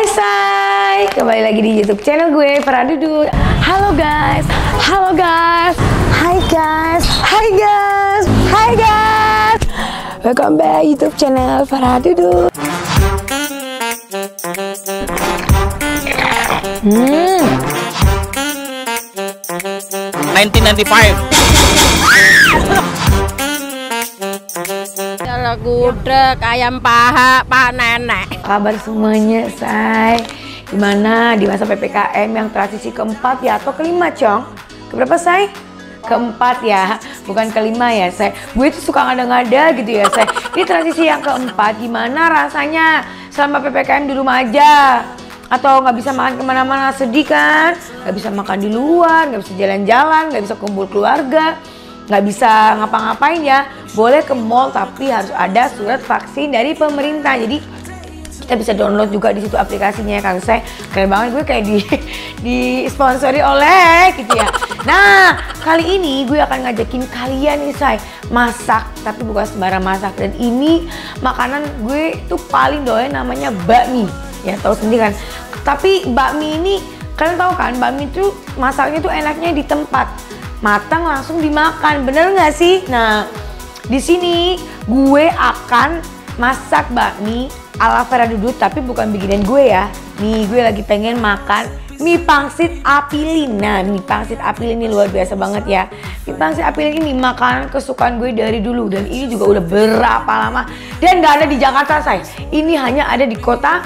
Hai say, kembali lagi di YouTube channel gue Farah Dudu. Halo guys, halo guys, hai guys, hai guys, hai guys. Welcome back YouTube channel Farah Dudu. 1995. Kalau gudeg, ayam paha, Pak Nenek. Kabar semuanya, say? Gimana di masa PPKM yang transisi keempat ya atau kelima, Cong? Keberapa, say? Keempat ya, bukan kelima ya, say. Gue tuh suka ngada-ngada gitu ya, say. Ini transisi yang keempat, gimana rasanya selama PPKM di rumah aja? Atau nggak bisa makan kemana-mana, sedih kan? Nggak bisa makan di luar, nggak bisa jalan-jalan, nggak bisa kumpul keluarga, nggak bisa ngapa-ngapain ya. Boleh ke mall tapi harus ada surat vaksin dari pemerintah. Jadi kita bisa download juga di situ aplikasinya ya, Kang Say. Keren banget, gue kayak di sponsori oleh gitu ya. Nah, kali ini gue akan ngajakin kalian nih, Say, masak, tapi bukan sembarang masak. Dan ini makanan gue tuh paling doyan, namanya bakmi. Ya tahu sendiri kan. Tapi bakmi ini kalian tahu kan, bakmi itu masaknya tuh enaknya di tempat, matang langsung dimakan, bener nggak sih? Nah, di sini gue akan masak bakmi ala Farah Dudu, tapi bukan bikinan gue ya. Nih, gue lagi pengen makan mie pangsit apilin. Nah, mie pangsit apilin ini luar biasa banget ya. Mie pangsit apilin ini makanan kesukaan gue dari dulu, dan ini juga udah berapa lama dan nggak ada di Jakarta, say. Ini hanya ada di kota.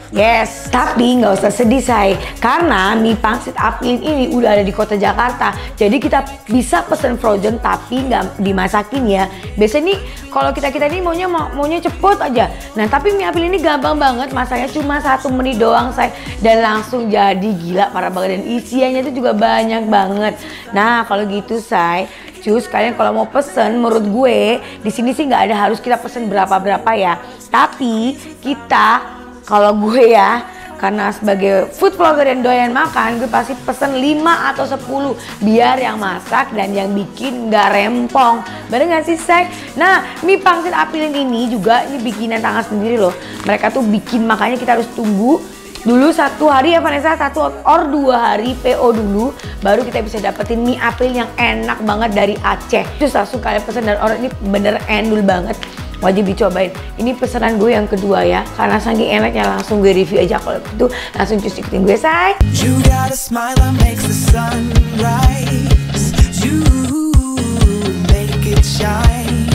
Yes, tapi nggak usah sedih, say, karena mie pangsit apilin ini udah ada di kota Jakarta. Jadi kita bisa pesen frozen tapi nggak dimasakin ya. Biasanya nih kalau kita ini maunya cepet aja. Nah, tapi mie apilin ini gampang banget, masaknya cuma 1 menit doang, say, dan langsung jadi. Gila, parah banget, dan isiannya itu juga banyak banget. Nah, kalau gitu, say, cus, kalian kalau mau pesen, menurut gue di sini sih nggak ada harus kita pesen berapa ya. Tapi kita, kalau gue ya, karena sebagai food vlogger yang doyan makan, gue pasti pesen 5 atau 10 biar yang masak dan yang bikin nggak rempong. Bener nggak sih, say? Nah, mie pangsit apilin ini juga ini bikinan tangan sendiri loh. Mereka tuh bikin, makanya kita harus tunggu dulu 1 hari ya Vanessa, 1 or 2 hari PO dulu, baru kita bisa dapetin mie apilin yang enak banget dari Aceh. Terus langsung kalian pesen, dan orang ini bener endul banget, wajib dicobain. Ini pesanan gue yang kedua ya, karena saking enaknya langsung gue review aja. Kalau gitu langsung cus ikutin gue, say. You got a smile that makes the sun rise. You make it shine,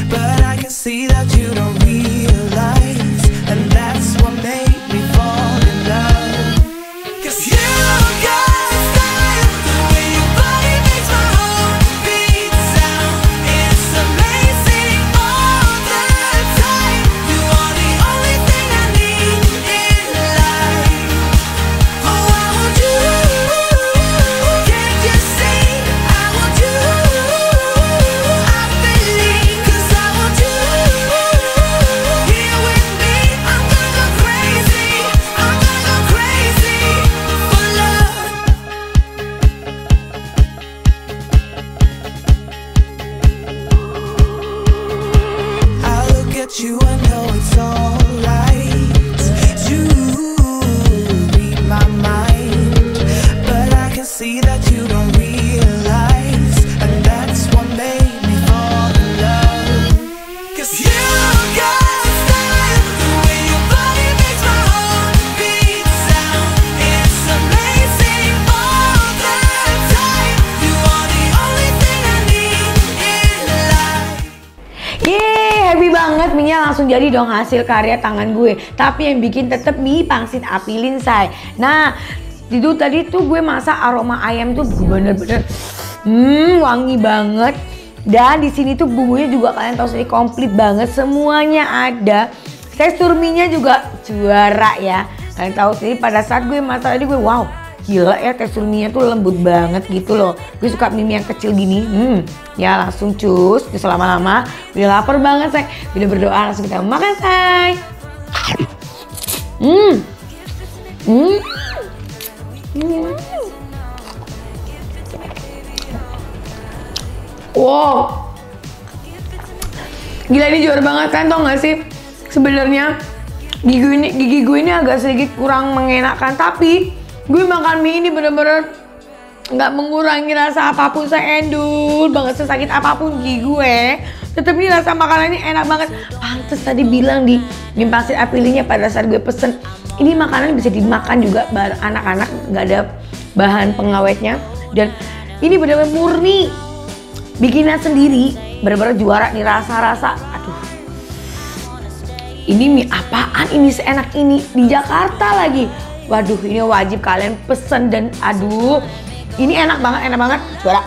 but I can see that you don't realize, and that's what made me fall in love. 'Cause you got style, the way your body makes my heart beat sound. It's amazing all the time. You are the only thing I need in life. Oh, I want you. Can't you see? I want you. I believe, 'cause I want you. Here with me, I'm gonna go crazy. I'm gonna go crazy for love. I look at you, I know it's alright. You read my mind, but I can see that you don't realize, and that's what made me fall in love. 'Cause you got style, the way your body makes my heart beat sound. It's amazing all the time. You are the only thing I need in life. Yeay, happy banget, mie-nya langsung jadi dong, hasil karya tangan gue. Tapi yang bikin tetep mie pangsit apilin, say. Nah, itu tadi tuh gue masak, aroma ayam tuh bener-bener wangi banget. Dan di sini tuh bumbunya juga kalian tahu sendiri komplit banget, semuanya ada. Tekstur mie-nya juga juara ya. Kalian tahu sendiri pada saat gue masak tadi, gue wow, gila ya, tekstur mie-nya tuh lembut banget gitu loh. Gue suka mie yang kecil gini. Ya langsung cus, terus lama-lama udah lapar banget, say. Udah berdoa, langsung kita makan, say. Wow, gila, ini juara banget kan, tau gak sih? Sebenarnya gigi gue ini agak sedikit kurang mengenakan, tapi gue makan mie ini bener-bener nggak mengurangi rasa apapun. Saya endul banget, sesakit apapun gigi gue, tetep nih rasa makanan ini enak banget. Pantes tadi bilang di mie pangsit apilinya pada saat gue pesen, ini makanan bisa dimakan juga bareng anak-anak, nggak ada bahan pengawetnya, dan ini bener-bener murni bikinan sendiri, bener-bener juara nih rasa-rasa. Aduh, ini mie apaan ini seenak ini di Jakarta lagi. Waduh, ini wajib kalian pesen, dan aduh ini enak banget juara.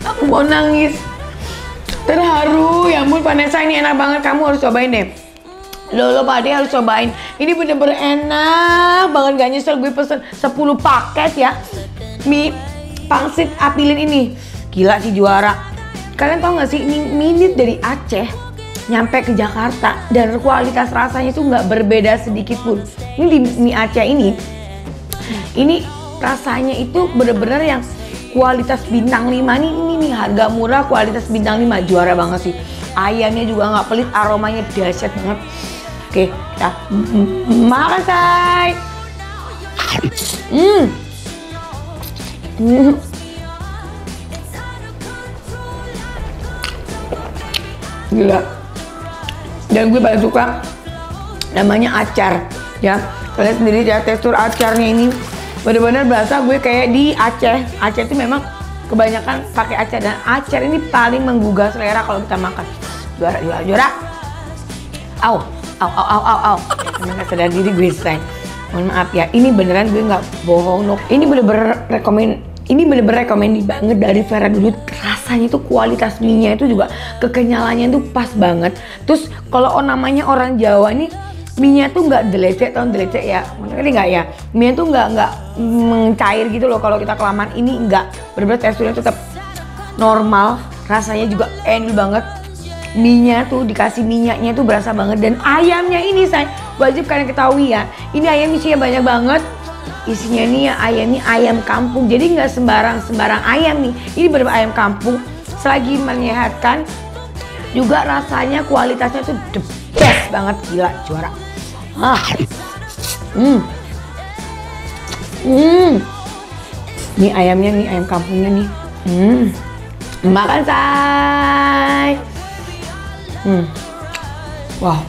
Aku mau nangis, terharu. Ya ampun Vanessa, ini enak banget, kamu harus cobain deh. Lo Pak Ade harus cobain. Ini bener-bener enak banget, gak nyesel gue pesen 10 paket ya mie pangsit apilin ini. Gila sih juara. Kalian tau gak sih, ini mie dari Aceh nyampe ke Jakarta dan kualitas rasanya itu nggak berbeda sedikit pun. Ini di mie Aceh ini rasanya itu bener-bener yang kualitas bintang 5 nih. Ini nih harga murah, kualitas bintang 5, juara banget sih. Ayamnya juga nggak pelit, aromanya dahsyat banget. Oke, kita makan say. Gila. Dan gue paling suka namanya acar ya. Kalian sendiri ya, tekstur acarnya ini bener-bener berasa gue kayak di Aceh. Aceh itu memang kebanyakan pakai acar, dan acar ini paling menggugah selera kalau kita makan. Juara. Au. Nggak sadar diri gue say. Mohon maaf ya, ini beneran gue nggak bohong. Ini bener-bener rekomend banget dari Vera dulu. Rasanya tuh kualitas mie-nya itu juga kekenyalannya tuh pas banget. Terus kalau namanya orang Jawa nih, mie-nya tuh nggak delecek, ya, maksudnya nggak ya, mie-nya tuh nggak mencair gitu loh. Kalau kita kelamaan ini nggak, bener-bener teksturnya tetap normal, rasanya juga enak banget. Mie-nya tuh dikasih minyaknya tuh berasa banget, dan ayamnya ini saya wajib kalian ketahui ya, ini ayam isinya banyak banget. Isinya nih ya ayamnya ayam kampung, jadi nggak sembarang ayam nih. Ini bener ayam kampung, selagi menyehatkan juga rasanya kualitasnya tuh the best banget, gila juara. Nih ayamnya nih, ayam kampungnya nih. Makan say. Wow.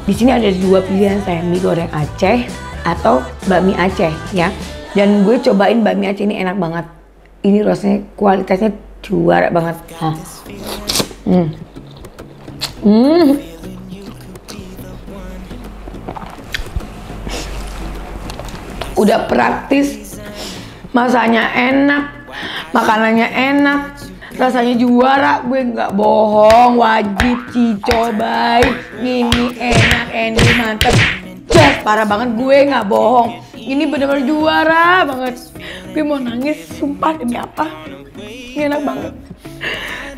Di sini ada 2 pilihan saya, mie goreng Aceh atau bakmi Aceh ya. Dan gue cobain bakmi Aceh ini enak banget. Ini rasanya kualitasnya juara banget. Udah praktis, masaknya enak, makanannya enak, rasanya juara. Gue nggak bohong, wajib cobain. Ini enak, mantep, just parah banget. Gue nggak bohong, ini bener-bener juara banget. Gue mau nangis, sumpah, demi apa? Ini enak banget.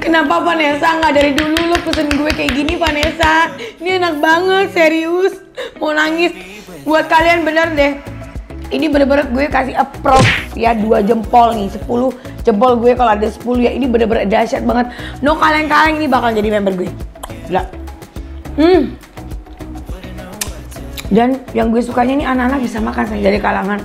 Kenapa Vanessa nggak dari dulu lo pesen gue kayak gini Vanessa? Ini enak banget, serius. Mau nangis. Buat kalian bener deh, ini bener-bener gue kasih approve ya, 2 jempol nih, 10 jempol gue kalau ada 10 ya. Ini bener-bener dahsyat banget. No kaleng-kaleng, ini bakal jadi member gue. Gila. Dan yang gue sukanya nih, anak-anak bisa makan saya, dari kalangan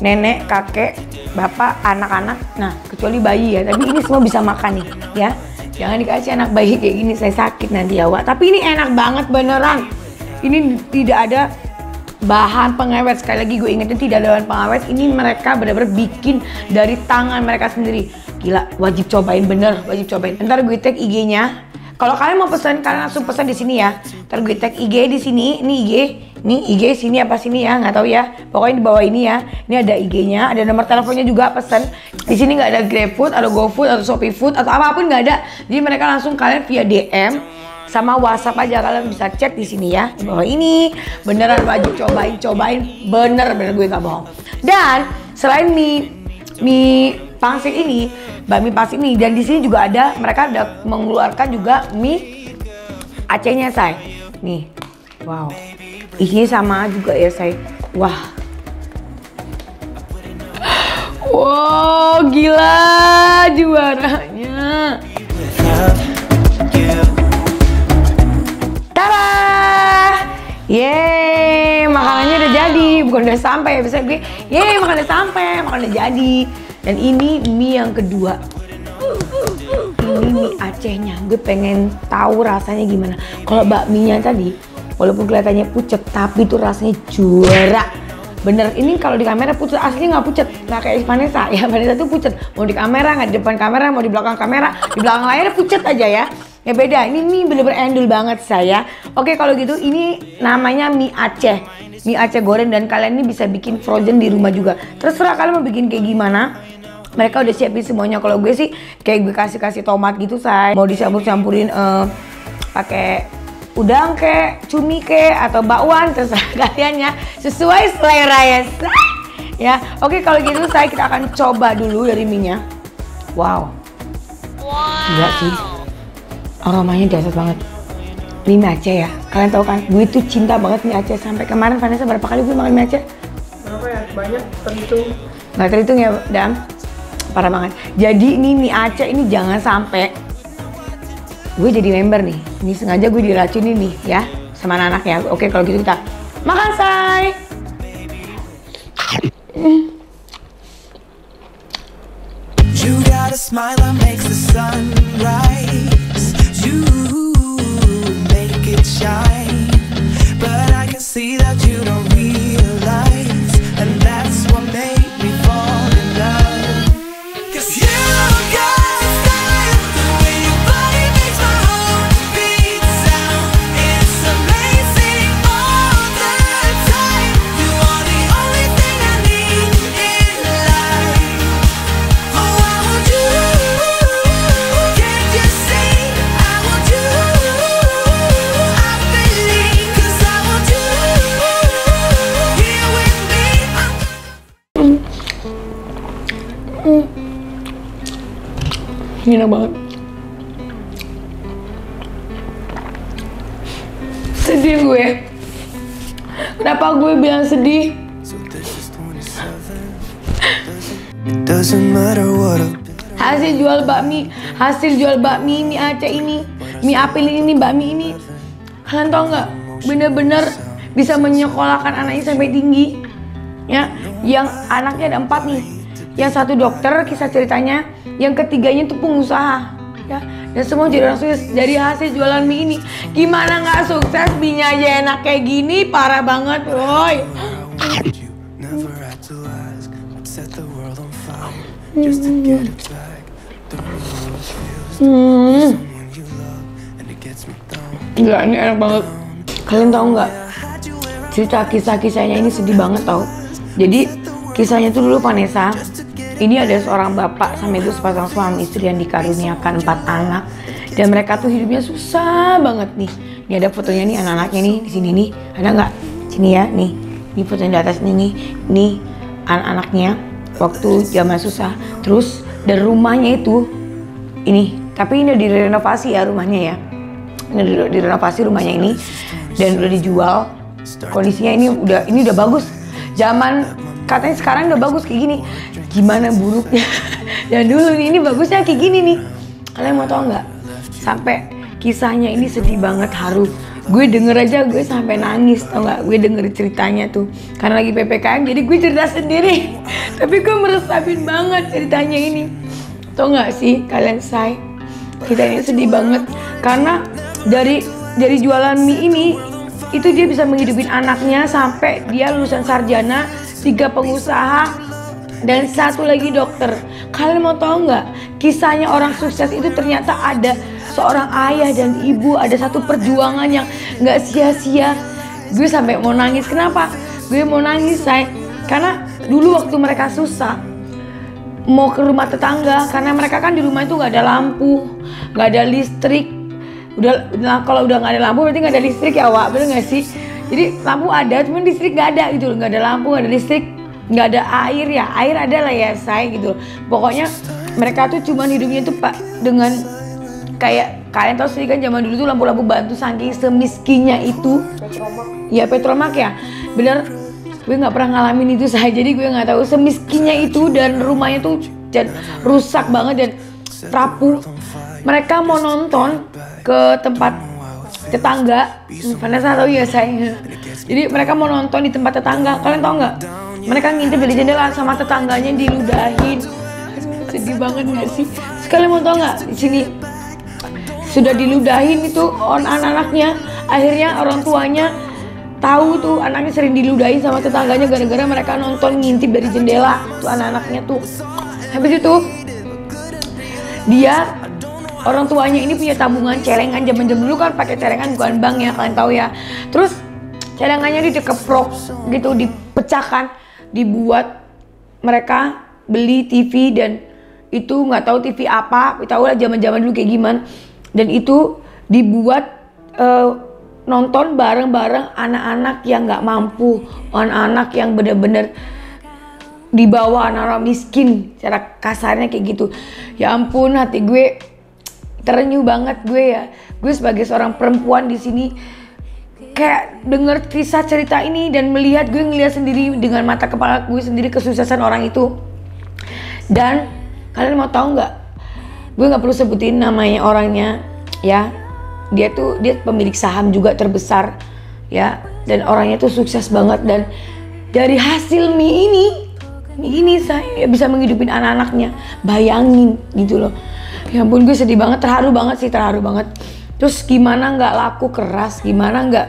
nenek, kakek, bapak, anak-anak. Nah, kecuali bayi ya, tapi ini semua bisa makan nih ya. Jangan dikasih anak bayi kayak gini, saya sakit nanti ya Wak. Tapi ini enak banget beneran. Ini tidak ada bahan pengawet, sekali lagi gue ingetin, tidak ada bahan pengawet. Ini mereka benar-benar bikin dari tangan mereka sendiri. Gila, wajib cobain, bener, wajib cobain. Ntar gue tag IG-nya. Kalau kalian mau pesan, kalian langsung pesan di sini ya. Ntar gue tag IG di sini. Ini IG sini apa sini ya, nggak tahu ya. Pokoknya di bawah ini ya. Ini ada IG-nya, ada nomor teleponnya juga, pesan. Di sini nggak ada GrabFood, atau GoFood, atau ShopeeFood, atau apapun nggak ada. Jadi mereka langsung kalian via DM sama WhatsApp aja, kalian bisa chat di sini ya. Di bawah ini beneran wajib cobain, bener gue nggak bohong. Dan selain mie pangsit ini, bakmi pangsit ini, dan di sini juga ada, mereka ada mengeluarkan juga mie Acehnya say. Nih, wow, isinya sama juga ya say. Wah, Wow, gila juaranya. Tada! Yeay, makanannya udah jadi. Bukan udah sampai ya, bisa gue. Yeay, makan udah sampai, makan udah jadi. Dan ini mie yang kedua. Ini mie Acehnya. Gue pengen tahu rasanya gimana. Kalau bakminya tadi, walaupun kelihatannya pucet, tapi itu rasanya juara. Bener, ini kalau di kamera pucet, aslinya nggak pucet, nggak kayak Vanessa. Ya Vanessa tuh pucet, mau di kamera, nggak di depan kamera, mau di belakang kamera, di belakang layar pucet aja ya. Ya beda, ini mie bener-bener endul banget saya. Oke kalau gitu, ini namanya mie Aceh. Mie Aceh goreng, dan kalian ini bisa bikin frozen di rumah juga. Terserah kalian mau bikin kayak gimana. Mereka udah siapin semuanya. Kalau gue sih kayak gue kasih tomat gitu say. Mau dicampur-campurin pakai udang kek, cumi kek, atau bakwan, terserah kalian ya, sesuai selera ya. Ya, oke kalau gitu kita akan coba dulu dari mie-nya. Wow, gila sih, aromanya dahsyat banget. Ini mie Aceh ya, kalian tahu kan, gue tuh cinta banget mie Aceh. Sampai kemarin Vanessa berapa kali gue makan mie Aceh? Berapa ya? Banyak, terhitung. Nggak terhitung ya, Dam. Parah banget. Jadi ini mie Aceh ini jangan sampai gue jadi member nih. Ini sengaja gue diracunin nih ya sama anak ya. Oke kalau gitu kita makan say. You got a smile that makes the sun rise. You make it shine, but I can see that you don't realize, and that's what made me fall in love. 'Cause you got style, the way your body makes my heart beat sound. It's amazing all the time. You are the only thing I need in life. Oh, I want you. Can't you see? I want you. I believe, 'cause I want you. Here with me, Enak banget. Sedih gue. Kenapa gue bilang sedih? So this is 27. It doesn't matter what I've been. Hasil jual bakmi mie Aceh ini, mie apel ini, bakmi ini, kalian tau nggak? Bener-bener bisa menyekolahkan anaknya sampai tinggi. Ya, yang anaknya ada 4 nih. Yang satu dokter, kisah ceritanya. Yang ketiganya tuh pengusaha. Ya, dan semua jadi orang sukses dari hasil jualan mie ini. Gimana nggak sukses? Mie-nya aja enak kayak gini, parah banget, woy. You never had to ask, but set the world on fire just to get it back. Don't know how it feels to lose someone you love, and it gets me down. Gila, ini enak banget. Kalian tahu nggak? Cerita kisah-kisahnya ini sedih banget tau. Jadi kisahnya tuh dulu Vanessa. Ini ada seorang bapak sama itu sepasang suami istri yang dikaruniakan 4 anak, dan mereka tuh hidupnya susah banget nih. Ini ada fotonya nih anak-anaknya nih di sini nih, ada nggak? Sini ya nih. Ini fotonya di atas nih anak-anaknya waktu zaman susah. Terus dari rumahnya itu ini, tapi ini udah direnovasi ya rumahnya ya. Ini udah direnovasi rumahnya ini dan udah dijual. Kondisinya ini udah bagus. Zaman katanya sekarang udah bagus kayak gini. Gimana buruknya? Dan dulu nih, ini bagusnya kayak gini nih. Kalian mau tau nggak? Sampai kisahnya ini sedih banget, haru. Gue denger aja gue sampai nangis, tau nggak? Gue denger ceritanya tuh karena lagi PPKM, jadi gue cerita sendiri. Tapi gue meresapin banget ceritanya ini. Tau nggak sih kalian say? Ceritanya sedih banget karena dari jualan mie ini itu dia bisa menghidupin anaknya sampai dia lulusan sarjana, 3 pengusaha, dan 1 lagi dokter. Kalian mau tahu nggak? Kisahnya orang sukses itu ternyata ada seorang ayah dan ibu, ada satu perjuangan yang nggak sia-sia. Gue sampai mau nangis. Kenapa? Gue mau nangis say, karena dulu waktu mereka susah mau ke rumah tetangga, karena mereka kan di rumah itu nggak ada lampu, nggak ada listrik. Kalau udah nggak ada lampu berarti nggak ada listrik ya Wak, bener nggak sih? Jadi lampu ada, cuman listrik nggak ada gitu, nggak ada lampu, nggak ada listrik, nggak ada air ya, air ada lah ya say gitu. Pokoknya mereka tuh cuman hidupnya tuh pak dengan kayak kalian tahu sendiri kan zaman dulu tuh lampu-lampu bantu saking semiskinnya itu. Ya petromak ya, bener. gue nggak pernah ngalamin itu saya, jadi gue nggak tahu semiskinnya itu dan rumahnya tuh rusak banget dan rapuh. Mereka mau nonton ke tempat tetangga, Vanessa tahu ya saya. Jadi mereka mau nonton di tempat tetangga, kalian tahu nggak? Mereka ngintip dari jendela sama tetangganya diludahin. Sedih banget nggak sih? Sekalian mau tahu nggak? Di sini sudah diludahin itu anak-anaknya. Akhirnya orang tuanya tahu tuh anaknya sering diludahin sama tetangganya gara-gara mereka nonton ngintip dari jendela tuh anak-anaknya tuh. Habis itu dia orang tuanya ini punya tabungan celengan, zaman dulu kan pakai celengan bukan bank ya, kalian tahu ya. Terus celengannya dikeprok gitu, dipecahkan, dibuat mereka beli TV dan itu nggak tahu TV apa, tahu lah zaman-zaman dulu kayak gimana. Dan itu dibuat nonton bareng-bareng anak-anak yang nggak mampu, anak-anak yang bener-bener di bawah, anak-anak miskin, cara kasarnya kayak gitu. Ya ampun, hati gue terenyuh banget gue ya. Gue sebagai seorang perempuan di sini kayak denger kisah cerita ini dan melihat, gue ngeliat sendiri dengan mata kepala gue sendiri kesuksesan orang itu. Dan kalian mau tahu nggak? Gue nggak perlu sebutin namanya orangnya ya. Dia pemilik saham juga terbesar ya, dan orangnya tuh sukses banget. Dan dari hasil mie ini saya bisa menghidupin anak-anaknya. Bayangin gitu loh. Ya ampun, gue sedih banget, terharu banget. Terus gimana nggak laku keras, gimana nggak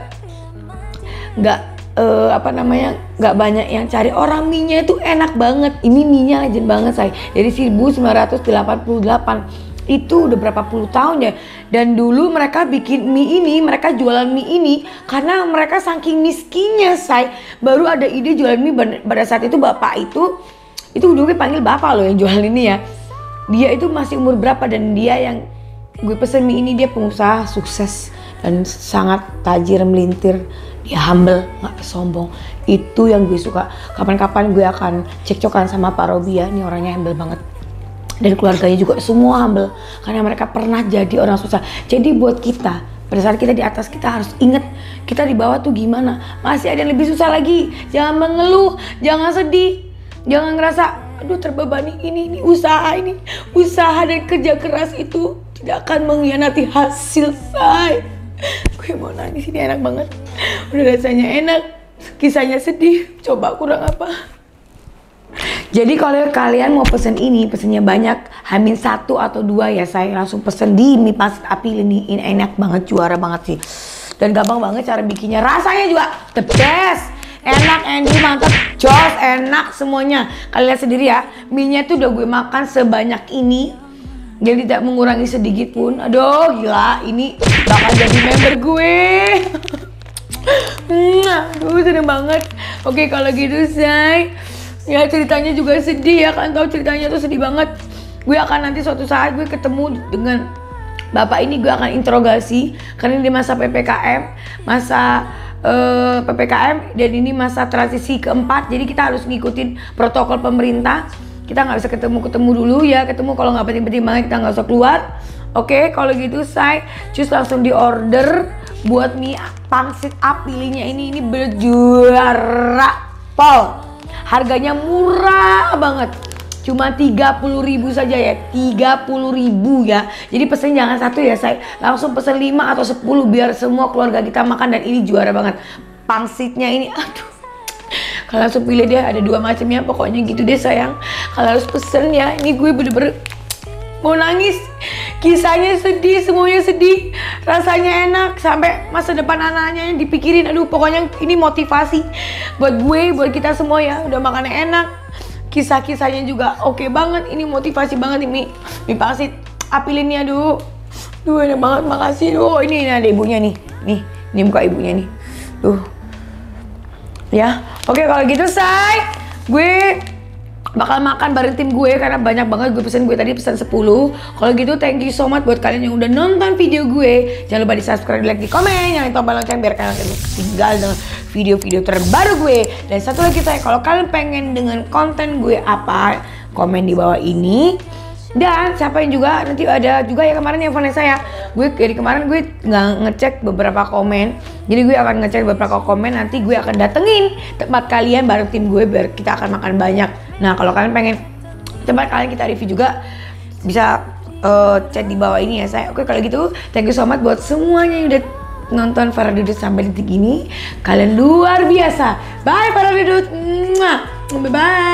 nggak banyak yang cari. Orang mie-nya itu enak banget. Ini mie-nya legend banget saya. Dari 1988 itu udah berapa puluh tahun ya. Dan dulu mereka bikin mie ini, mereka jualan mie ini karena mereka saking miskinnya say. Baru ada ide jualan mie. Pada saat itu bapak itu dulu panggil bapak loh yang jualan ini ya. Dia itu masih umur berapa, dan dia yang gue pesen mie ini, dia pengusaha sukses dan sangat tajir melintir. Dia humble, nggak sombong. Itu yang gue suka. Kapan-kapan gue akan cekcokan sama Pak Robi ya. Ini orangnya humble banget. Dan keluarganya juga semua humble. Karena mereka pernah jadi orang susah. Jadi buat kita, pada saat kita di atas, kita harus ingat kita di bawah tuh gimana. Masih ada yang lebih susah lagi. Jangan mengeluh, jangan sedih, jangan ngerasa aduh terbebani. Ini usaha dan kerja keras itu tidak akan mengkhianati hasil say. Gue mau nangis, ini enak banget. Udah rasanya enak, kisahnya sedih, coba kurang apa. Jadi kalau kalian mau pesen ini, pesennya banyak, hamin 1 atau 2 ya, saya langsung pesen di mie pangsit Apil ini enak banget, juara banget sih. Dan gampang banget cara bikinnya, rasanya juga the best. Enak, enak, mantap, jos, enak semuanya. Kalian lihat sendiri ya, mie-nya tuh udah gue makan sebanyak ini. Jadi tidak mengurangi sedikit pun. Aduh gila, ini bakal jadi member gue. Aduh seneng banget. Oke kalau gitu say, ya ceritanya juga sedih ya, kan tahu ceritanya tuh sedih banget. Gue akan nanti suatu saat gue ketemu dengan bapak ini, gue akan interogasi. Karena ini masa PPKM, PPKM, dan ini masa transisi keempat. Jadi kita harus ngikutin protokol pemerintah. Kita nggak bisa ketemu dulu ya, ketemu kalau nggak penting-penting banget kita nggak usah keluar. Oke, kalau gitu saya cus langsung di order buat mie pangsit Apilinya ini berjuara pol. Harganya murah banget, cuma 30.000 saja ya, 30.000 ya. Jadi pesen jangan 1 ya saya, langsung pesen 5 atau 10 biar semua keluarga kita makan. Dan ini juara banget pangsitnya ini, aduh. Kalian langsung pilih deh, ada 2 macamnya, pokoknya gitu deh sayang. Kalian harus pesen ya, ini gue bener-bener mau nangis. Kisahnya sedih, semuanya sedih. Rasanya enak, sampai masa depan anak-anaknya yang dipikirin. Aduh pokoknya ini motivasi buat gue, buat kita semua ya. Udah makannya enak, kisah-kisahnya juga oke banget. Ini motivasi banget nih mie pangsit Apil ini, aduh. Duh enak banget, makasih. Duh ini ada ibunya nih. Ini muka ibunya nih. Ya, oke kalau gitu say, gue bakal makan bareng tim gue karena banyak banget gue pesen. Gue tadi pesan 10. Kalau gitu thank you so much buat kalian yang udah nonton video gue. Jangan lupa di subscribe, like, di komen, nyalain tombol lonceng biar kalian tinggal dengan video-video terbaru gue. Dan satu lagi saya, kalau kalian pengen dengan konten gue apa, komen di bawah ini. Dan siapa yang juga nanti ada juga ya kemarin yang Vanessa ya. Gue dari kemarin gue nggak ngecek beberapa komen. Jadi gue akan ngecek beberapa komen, nanti gue akan datengin tempat kalian bareng tim gue biar kita akan makan banyak. Nah kalau kalian pengen tempat kalian kita review juga bisa chat di bawah ini ya saya. Oke kalau gitu thank you so much buat semuanya yang udah nonton Farah Dudut sampai detik ini. Kalian luar biasa. Bye Farah Dudut. Bye bye.